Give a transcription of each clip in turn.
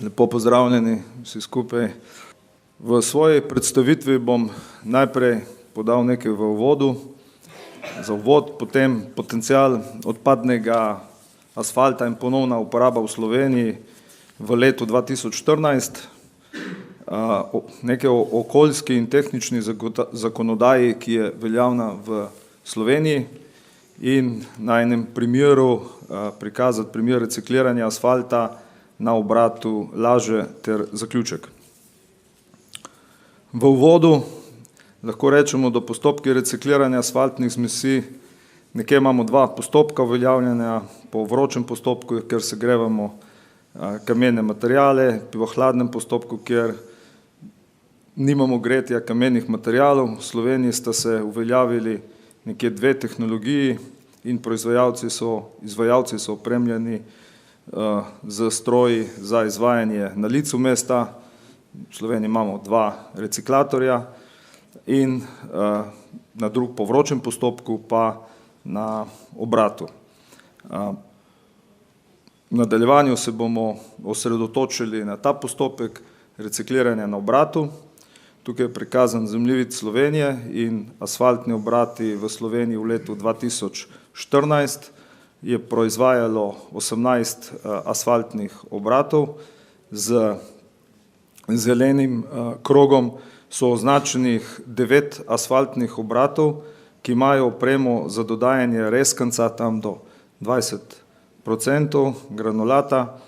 Lepo pozdravljeni vsi skupaj. V svoji predstavitvi bom najprej podal nekaj v uvodu, za uvod, potem potencial odpadnega asfalta in ponovna uporaba v Sloveniji v letu 2014, nekaj o okoljski in tehnični zakonodaji, ki je veljavna v Sloveniji, in na enem primeru prikazati primer recikliranja asfalta na obratu laže ter zaključek. V uvodu lahko rečemo, da postopki recikliranja asfaltnih zmesi, nekje imamo dva postopka uveljavljanja, po vročem postopku, kjer segrevamo kamene materiale, v hladnem postopku, kjer nimamo gretja kamenih materialov. V Sloveniji sta se uveljavili nekje dve tehnologiji in izvajalci so opremljeni z stroji za izvajanje na licu mesta. V Sloveniji imamo dva reciklatorja in po vročem postopku pa na obratu. V nadaljevanju se bomo osredotočili na ta postopek recikliranja na obratu. Tukaj je prikazan zemljevid Slovenije in asfaltni obrati v Sloveniji v letu 2014 je proizvajalo 18 asfaltnih obratov. Z zelenim krogom so označenih 9 asfaltnih obratov, ki imajo opremo za dodajanje reskanca tam do 20% granulata.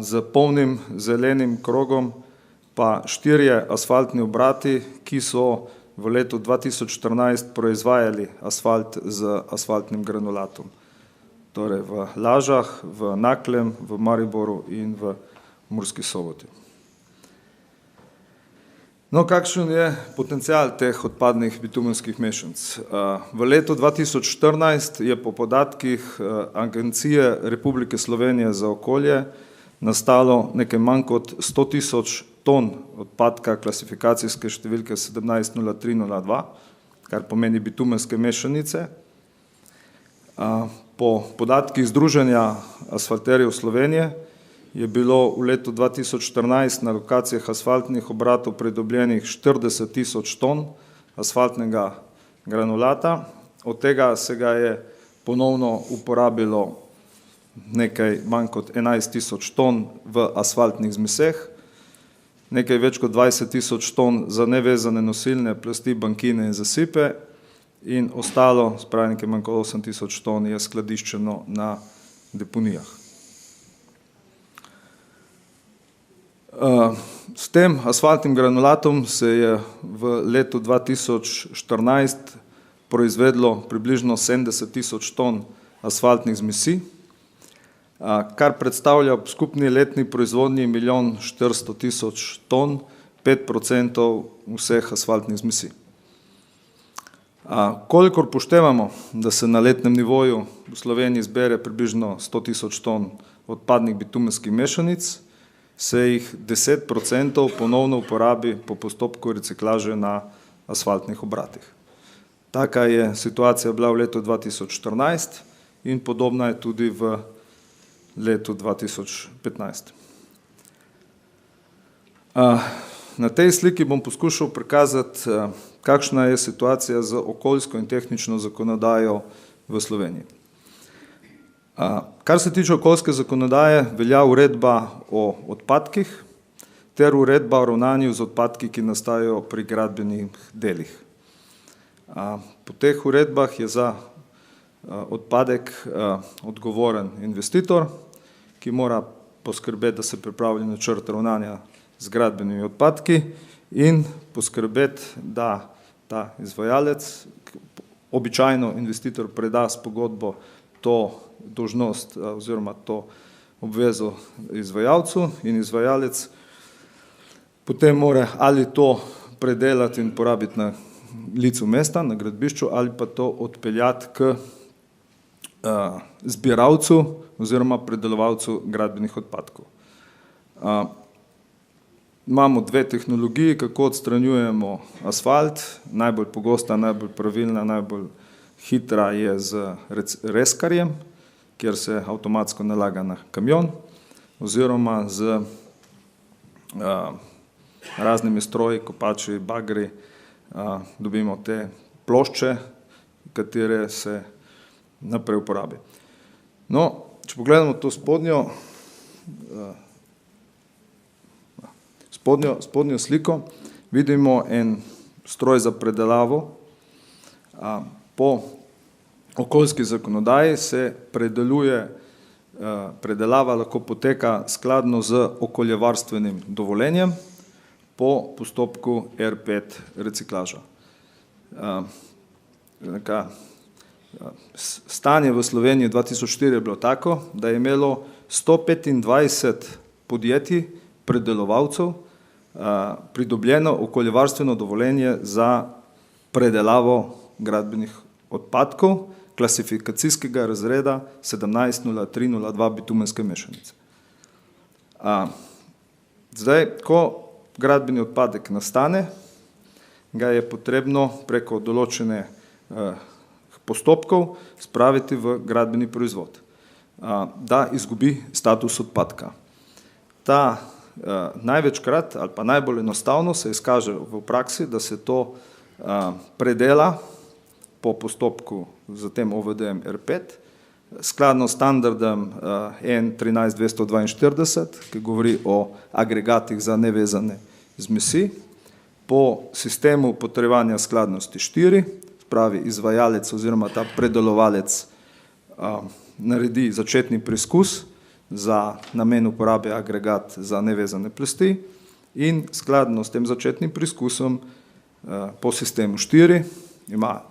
Z polnim zelenim krogom pa 4 asfaltni obrati, ki so v letu 2014 proizvajali asfalt z asfaltnim granulatom. Torej v Lažah, v Naklem, v Mariboru in v Murski Soboti. No, kakšen je potencial teh odpadnih bitumenskih mešanic? V letu 2014 je po podatkih Agencije Republike Slovenije za okolje nastalo nekaj manj kot 100.000 ton odpadka klasifikacijske številke 170302, kar pomeni bitumenske mešanice. Po podatkih Združenja asfalterjev Slovenije je bilo v letu 2014 na lokacijah asfaltnih obratov pridobljenih 40.000 ton asfaltnega granulata. Od tega se ga je ponovno uporabilo nekaj manj kot 11.000 ton v asfaltnih zmeseh, nekaj več kot 20.000 ton za nevezane nosilne plasti, bankine in zasipe in ostalo, spravi nekaj manj kot 8.000 ton, je skladiščeno na deponijah. S tem asfaltnim granulatom se je v letu 2014 proizvedlo približno 70.000 ton asfaltnih zmesi, kar predstavlja v skupni letni proizvodnji 1.400.000 ton, 5% vseh asfaltnih zmesi. Kolikor poštevamo, da se na letnem nivoju v Sloveniji zbere približno 100.000 ton odpadnih bitumenskih mešanic, se jih 10% ponovno uporabi po postopku reciklaže na asfaltnih obratih. Taka je situacija bila v letu 2014 in podobna je tudi v letu 2015. Na tej sliki bom poskušal prikazati, kakšna je situacija z okoljsko in tehnično zakonodajo v Sloveniji. Kar se tiče okoljske zakonodaje, velja uredba o odpadkih ter uredba o ravnanju z odpadki, ki nastajajo pri gradbenih delih. Po teh uredbah je za odpadek odgovoren investitor, ki mora poskrbeti, da se pripravi načrt ravnanja z gradbenimi odpadki in poskrbeti, da ta izvajalec, običajno investitor, preda s pogodbo to dolžnost oziroma to obvezo izvajalcu in izvajalec potem mora ali to predelati in porabiti na licu mesta, na gradbišču, ali pa to odpeljati k zbiralcu oziroma predelovalcu gradbenih odpadkov. Imamo dve tehnologiji, kako odstranjujemo asfalt. Najbolj pogosta, najbolj pravilna, najbolj hitra je z reskarjem, kjer se avtomatsko nalaga na kamion. oziroma z raznimi stroji, kopači, bagri, dobimo te plošče, katere se naprej uporabi. No, če pogledamo to spodnjo sliko, vidimo en stroj za predelavo. Po okoljski zakonodaji se predelava lahko poteka skladno z okoljevarstvenim dovoljenjem po postopku R5 reciklaža. Stanje v Sloveniji 2004 je bilo tako, da je imelo 125 podjetij, predelovalcev, pridobljeno okoljevarstveno dovoljenje za predelavo gradbenih odpadkov klasifikacijskega razreda 170302 bitumenske mešanice. Zdaj, ko gradbeni odpadek nastane, ga je potrebno preko določene postopkov spraviti v gradbeni proizvod, da izgubi status odpadka. Ta največkrat ali pa najbolj enostavno se izkaže v praksi, da se to predela po postopku z tem OVD-jem R5, skladno s standardom EN 13242, ki govori o agregatih za nevezane zmesi, po sistemu potrjevanja skladnosti 4, pravi izvajalec oziroma ta predelovalec naredi začetni preizkus za namen uporabe agregat za nevezane plasti in skladno s tem začetnim preizkusom po sistemu 4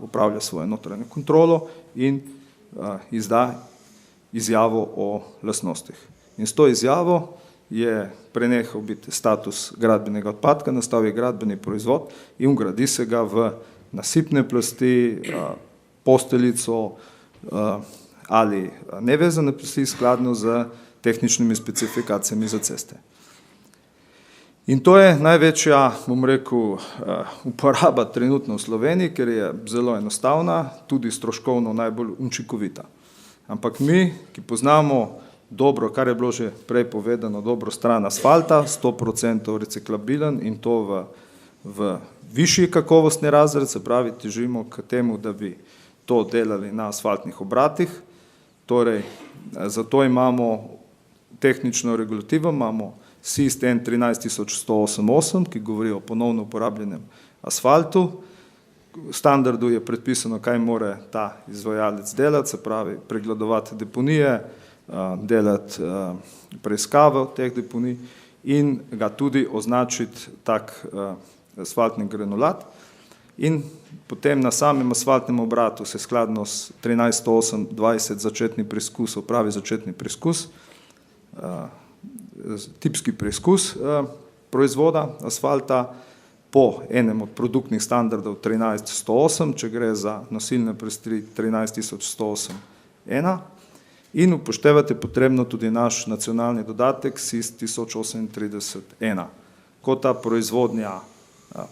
upravlja svojo notranjo kontrolo in izda izjavo o lastnostih. In s to izjavo je prenehal biti status gradbenega odpadka, nastal je gradbeni proizvod in vgradi se ga v nasipne plasti, posteljico ali nevezane plasti skladno z tehničnimi specifikacijami za ceste. In to je največja, bom rekel, uporaba trenutno v Sloveniji, ker je zelo enostavna, tudi stroškovno najbolj učinkovita. Ampak mi, ki poznamo dobro, kar je bilo že prej povedano, dobro stran asfalta, 100% reciklabilen in to v višji kakovostni razred, se pravi, težimo k temu, da bi to delali na asfaltnih obratih. Torej, zato imamo tehnično regulativo, imamo SIST EN 13188, ki govori o ponovno uporabljenem asfaltu. V standardu je predpisano, kaj mora ta izvajalec delati, se pravi, pregledovati deponije, delati preiskave teh deponij in ga tudi označiti tak asfaltni granulat. In potem na samem asfaltnem obratu se skladno s 13.8.20 začetni preizkus, opravi začetni preizkus, tipski preizkus proizvoda asfalta po enem od produktnih standardov 13.108, če gre za nosilne prsti 13.108.1 in upoštevati potrebno tudi naš nacionalni dodatek SIST 1038.1. Ko ta proizvodnja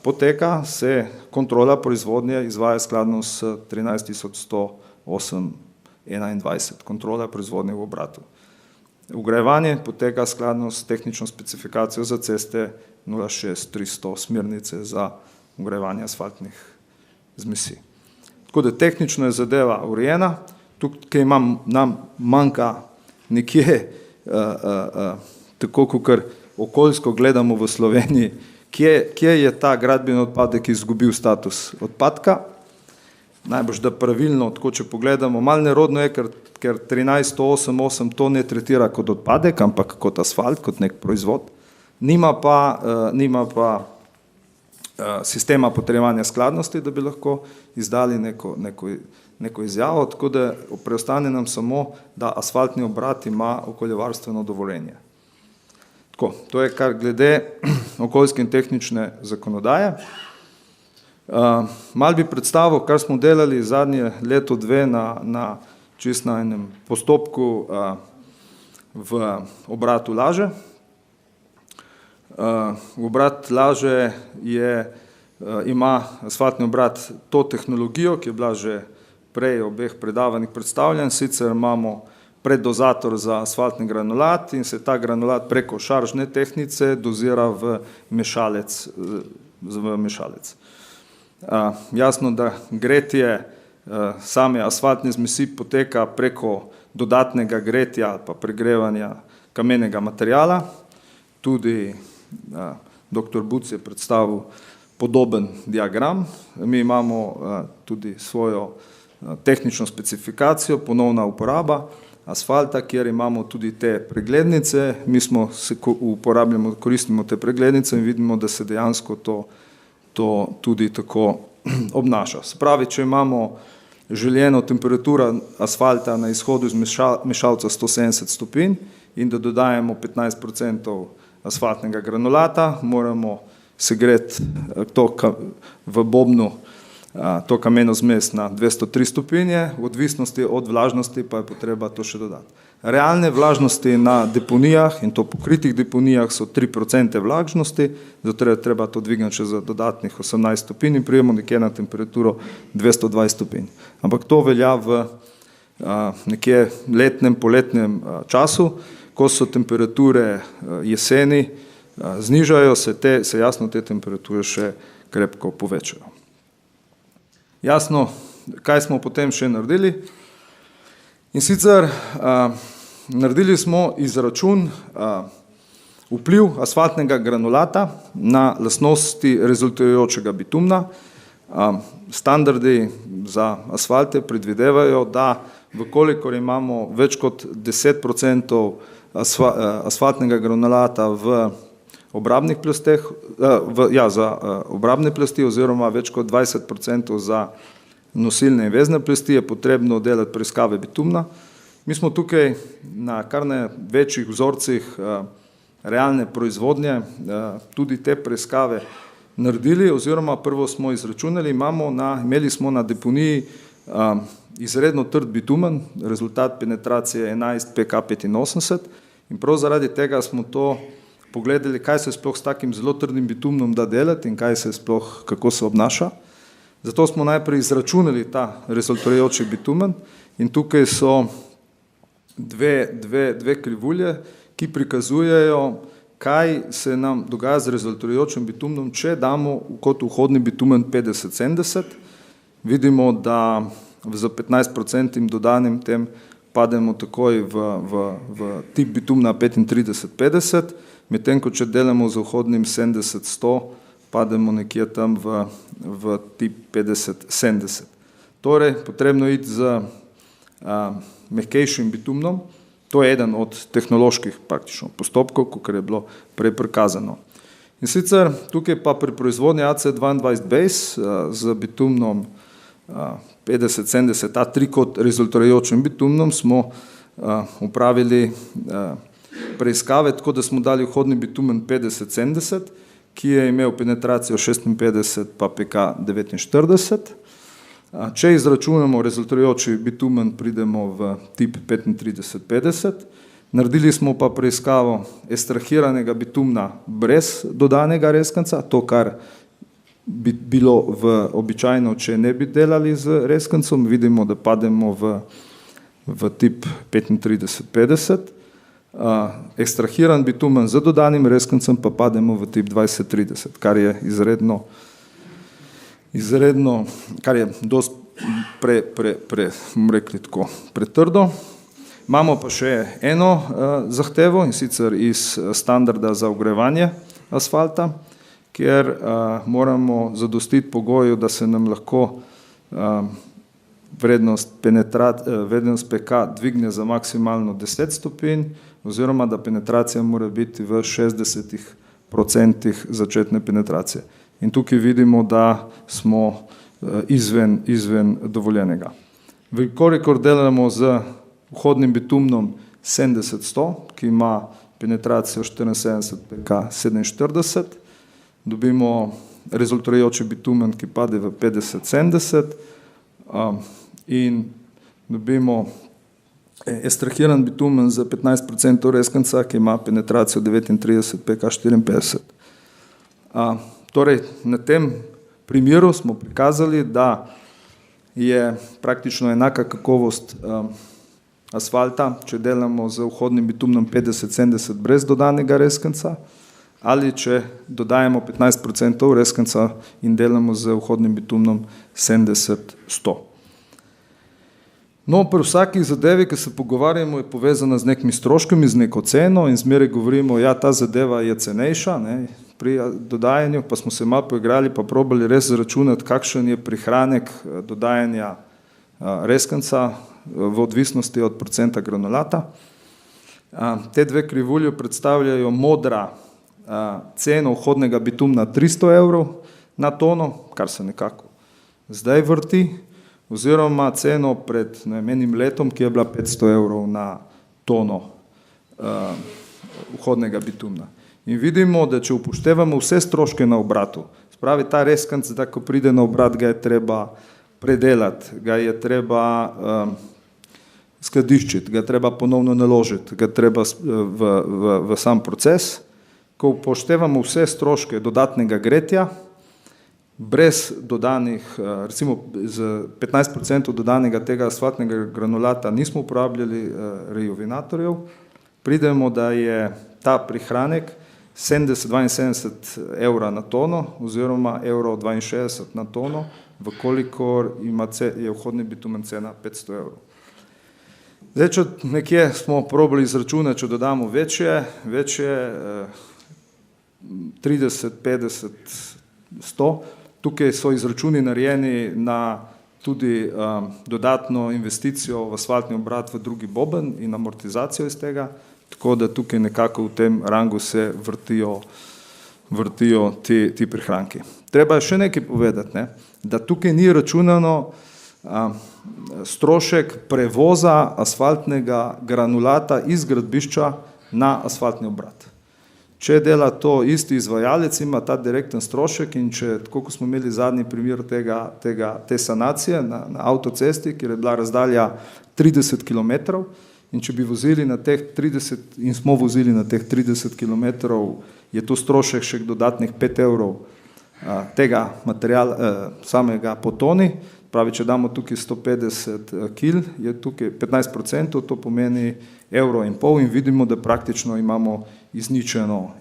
poteka, se kontrola proizvodnje izvaja skladno s 13.108.21, kontrola proizvodnje v obratu. Vgrajevanje poteka skladno s tehnično specifikacijo za ceste 06300 smernice za vgrajevanje asfaltnih zmesi. Tako da tehnično je zadeva urejena, tukaj nam manjka nekje, tako kakor okoljsko gledamo v Sloveniji, kje je ta gradbeni odpadek izgubil status odpadka. Najbrž da pravilno, tako če pogledamo, malo nerodno je, ker 13.108.8 to ne tretira kot odpadek, ampak kot asfalt, kot nek proizvod. Nima pa sistema potrjevanja skladnosti, da bi lahko izdali neko izjavo, tako da preostane nam samo, da asfaltni obrat ima okoljevarstveno dovoljenje. Tako, to je kar glede okoljske in tehnične zakonodaje. Malo bi predstavil, kar smo delali zadnje leto, dve čist na enem postopku v obratu Laže. Obrat Laže ima asfaltni obrat to tehnologijo, ki je bila že prej obeh predavanjih predstavljen, sicer imamo preddozator za asfaltni granulat in se ta granulat preko šaržne tehnice dozira v mešalec. Jasno, da gretje same asfaltne zmesi poteka preko dodatnega gretja ali pa pregrevanja kamenega materijala. Tudi dr. Buc je predstavil podoben diagram. Mi imamo tudi svojo tehnično specifikacijo, ponovna uporaba asfalta, kjer imamo tudi te preglednice. Mi smo se uporabljamo, koristimo te preglednice in vidimo, da se dejansko to tudi tako obnaša. Se pravi, če imamo željeno temperaturo asfalta na izhodu iz mešalca 170 stopinj in da dodajemo 15% asfaltnega granulata, moramo segreti to v bobnu to kameno zmes na 203 stopinje, v odvisnosti od vlažnosti pa je potreba to še dodati. Realne vlažnosti na deponijah in to pokritih deponijah so 3% vlažnosti, zato je treba to dvigati še za dodatnih 18 stopinj in prijemo nekje na temperaturo 220 stopinj. Ampak to velja v nekje letnem, poletnem času, ko so temperature jeseni, znižajo se jasno te temperature še krepko povečajo. Jasno, kaj smo potem še naredili? In sicer naredili smo izračun vpliv asfaltnega granulata na lastnosti rezultirajočega bitumna. Standardi za asfalte predvidevajo, da vkolikor imamo več kot 10% asfaltnega granulata v obrabnih plasteh, za obrabne plasti oziroma več kot 20% za nosilne in vezne plasti je potrebno delati preiskave bitumna. Mi smo tukaj na kar večjih vzorcih realne proizvodnje tudi te preiskave naredili oziroma prvo smo izračunali, imeli smo na deponiji izredno trd bitumen, rezultat penetracije 11 pK85 in prav zaradi tega smo to pogledali, kaj se sploh s takim zelo trdim bitumnom da delati in kako se obnaša. Zato smo najprej izračunali ta rezultirajoči bitumen in tukaj so dve krivulje, ki prikazujejo, kaj se nam dogaja z rezultirajočim bitumnom, če damo kot vhodni bitumen 50-70. Vidimo, da z 15% dodanim tem pademo takoj v tip bitumna 35-50, medtem ko če delamo z vhodnim 70-100, pademo nekje tam v tip 50-70. Torej, potrebno iti z mehkejšim bitumnom, to je eden od tehnoloških praktično postopkov, kot je bilo prej prikazano. In sicer tukaj pa pri proizvodnji AC22 base z bitumnom 50-70 A3 kot rezultirajočim bitumnom smo upravili preiskave, tako da smo dali vhodni bitumen 50-70, ki je imel penetracijo 56 pa pK49. Če izračunamo rezultirajoči bitumen, pridemo v tip 35-50. Naredili smo pa preiskavo ekstrahiranega bitumna brez dodanega rezkanca, to, kar bi bilo običajno, če ne bi delali z rezkancem, vidimo, da pademo v tip 35-50. Ekstrahiran bitumen z dodanim rezkancem pa pademo v tip 20-30, kar je kar je dosti pretrdo. Imamo pa še eno zahtevo in sicer iz standarda za ogrevanje asfalta, kjer moramo zadostiti pogoju, da se nam lahko vrednost pK dvigne za maksimalno 10 stopinj oziroma da penetracija mora biti v 60% začetne penetracije. In tukaj vidimo, da smo izven dovoljenega. Kolikor delamo z vhodnim bitumnom 70-100, ki ima penetracijo 74 pK47, dobimo rezultirajoči bitumen, ki pade v 50-70 in dobimo ekstrahiran bitumen za 15% rezkanca, ki ima penetracijo 39 pK54. Torej, na tem primeru smo prikazali, da je praktično enaka kakovost asfalta, če delamo z vhodnim bitumnom 50-70 brez dodanega reskanca, ali če dodajemo 15% reskanca in delamo z vhodnim bitumnom 70-100. No, pri vsaki zadevi, ki se pogovarjamo, je povezana z nekimi stroškami, z neko ceno in zmeraj govorimo, ja, ta zadeva je cenejša, ne, pri dodajanju, pa smo se malo poigrali, pa probali res zračunati, kakšen je prihranek dodajanja reskanca v odvisnosti od procenta granulata. Te dve krivulji predstavljajo modra ceno vhodnega bitumna 300 evrov na tono, kar se nekako zdaj vrti, oziroma ceno pred enim letom, ki je bila 500 evrov na tono vhodnega bitumna. In vidimo, da če upoštevamo vse stroške na obratu, spravi ta reskanc, da ko pride na obrat, ga je treba predelati, ga je treba skladiščiti, ga je treba ponovno naložiti, ga je treba v sam proces. Ko upoštevamo vse stroške dodatnega gretja, brez dodanih, recimo z 15% dodanega tega asfaltnega granulata nismo uporabljali rejovinatorjev, pridemo, da je ta prihranek 72 evra na tono oziroma evro 62 na tono, vkolikor je vhodni bitumen cena 500 evrov. Zdaj, če nekje smo probali izračunati, če dodamo večje 30, 50, 100, tukaj so izračuni narejeni na tudi dodatno investicijo v asfaltni obrat v drugi boben in amortizacijo iz tega, tako da tukaj nekako v tem rangu se vrtijo ti prihranki. Treba je še nekaj povedati, da tukaj ni računano strošek prevoza asfaltnega granulata iz gradbišča na asfaltni obrat. Če dela to isti izvajalec, ima ta direkten strošek in če, tako kot smo imeli zadnji primer te sanacije na avtocesti, kjer je bila razdalja 30 km, in če bi vozili na teh 30, in smo vozili na teh 30 km, je to strošek še dodatnih 5 evrov tega materiala, samega po toni, pravi, če damo tukaj 150 kil, je tukaj 15%, to pomeni €1,5 in vidimo, da praktično imamo izničeno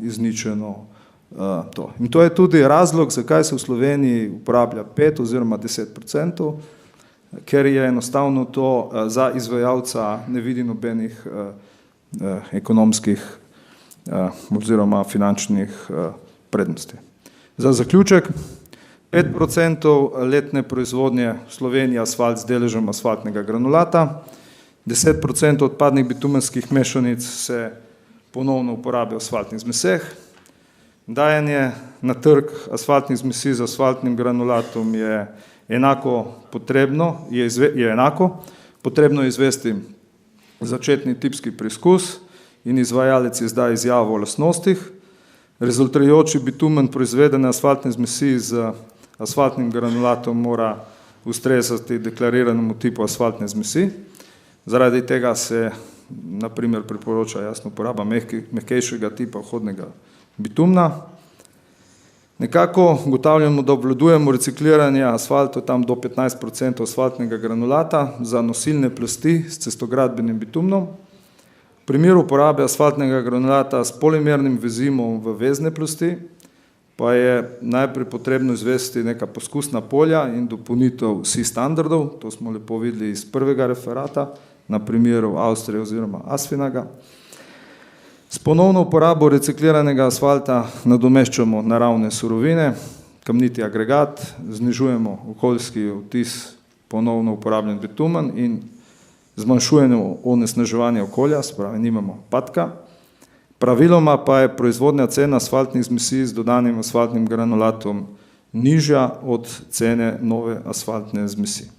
to. In to je tudi razlog, zakaj se v Sloveniji uporablja 5 oziroma 10%, ker je enostavno to za izvajalca ne vidi nobenih ekonomskih oziroma finančnih prednosti. Za zaključek, 5% letne proizvodnje Slovenije asfalt z deležem asfaltnega granulata, 10% odpadnih bitumenskih mešanic se ponovno uporabi v asfaltnih zmeseh, dajanje na trg asfaltnih zmesi z asfaltnim granulatom je enako potrebno, potrebno je izvesti začetni tipski preizkus in izvajalec izda izjavo o lastnostih, rezultirajoči bitumen proizvedene asfaltne zmesi z asfaltnim granulatom mora ustrezati deklariranemu tipu asfaltne zmesi. Zaradi tega se na primer priporoča jasno uporaba mehkejšega tipa vhodnega bitumna. Nekako ugotavljamo, da obvladujemo recikliranje asfalta tam do 15% asfaltnega granulata za nosilne plasti s cestogradbenim bitumnom. V primeru uporabe asfaltnega granulata s polimernim vezimom v vezne plasti pa je najprej potrebno izvesti neka poskusna polja in dopolnitev vseh standardov, to smo lepo videli iz prvega referata, na primeru Avstrije oziroma Asfinaga. S ponovno uporabo recikliranega asfalta nadomeščamo naravne surovine, kamniti agregat, znižujemo okoljski odtis ponovno uporabljen bitumen in zmanjšujemo onesnaževanje okolja, se pravi, nimamo odpadka. Praviloma pa je proizvodnja cena asfaltnih zmesi z dodanim asfaltnim granulatom nižja od cene nove asfaltne zmesi.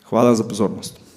Hvala za pozornost.